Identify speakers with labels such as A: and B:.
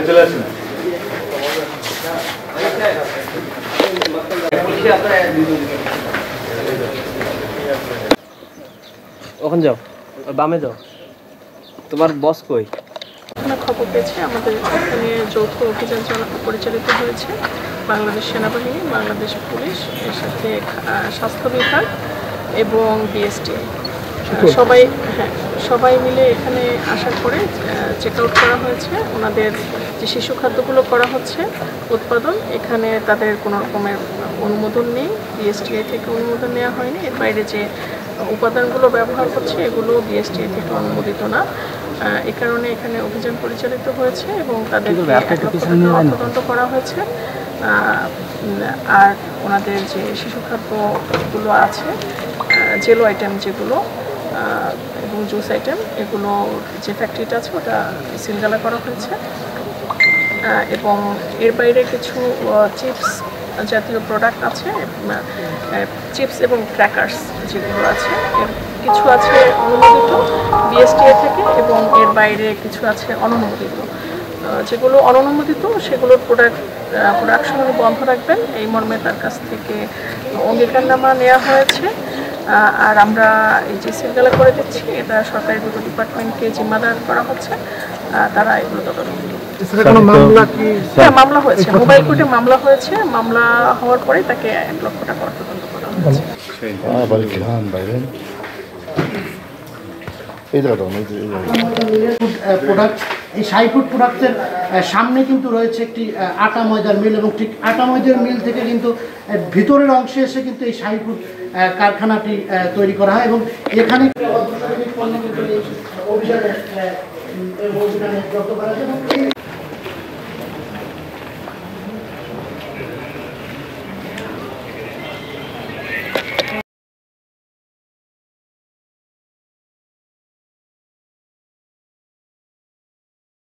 A: চলে আসেন।
B: ওখানে যাও, বামে যাও। তোমার বস কই?
C: খবর পেয়েছে আমাদের এখানে যৌথ অভিযান পরিচালিত হয়েছে বাংলাদেশ সেনাবাহিনী, বাংলাদেশ পুলিশ, এর সাথে স্বাস্থ্য বিভাগ এবং বিএসটিআই সবাই মিলে এখানে আসার পরে চেক আউট করা হয়েছে। ওনাদের যে শিশু খাদ্যগুলো করা হচ্ছে উৎপাদন, এখানে তাদের কোনো রকমের অনুমোদন নেই, বিএসটিআই থেকে অনুমোদন নেওয়া হয়নি। এর বাইরে যে উপাদানগুলো ব্যবহার করছে এগুলো বিএসটিআই থেকে অনুমোদিত না। এ কারণে এখানে অভিযান পরিচালিত হয়েছে এবং তাদেরকে 1 লক্ষ টাকা অর্থদণ্ড করা হয়েছে। আর ওনাদের যে শিশু খাদ্যগুলো আছে, জেলো আইটেম যেগুলো এবং জুস আইটেম, এগুলো যে ফ্যাক্টরিটা আছে ওটা সিলগালা করা হয়েছে। এবং এর বাইরে কিছু চিপস জাতীয় প্রোডাক্ট আছে, চিপস এবং ক্র্যাকার্স যেগুলো আছে, এর কিছু আছে অনুমোদিত বিএসটিআই থেকে এবং এর বাইরে কিছু আছে অননুমোদিত। যেগুলো অননুমোদিত সেগুলোর প্রোডাকশন বন্ধ রাখবেন, এই মর্মে তার কাছ থেকে অঙ্গীকারনামা নেওয়া হয়েছে। আর আমরা এই যে সিলগালা করে দিচ্ছি, এটা সরকারি দুটো ডিপার্টমেন্টকে জিম্মাদার করা হচ্ছে, তারা এগুলো তদন্ত মামলা হয়েছে, মোবাইল কোর্টে মামলা হয়েছে। মামলা হওয়ার পরে তাকে 1 লক্ষ টাকা অর্থদণ্ড করা হয়েছে।
D: এই শাহী ফুড প্রোডাক্টের সামনে কিন্তু রয়েছে একটি আটা ময়দার মিল এবং ঠিক আটা ময়দার মিল থেকে কিন্তু ভিতরের অংশে এসে কিন্তু এই শাহী ফুড কারখানাটি তৈরি করা হয় এবং এখানে অভিযানে যত করা যায়।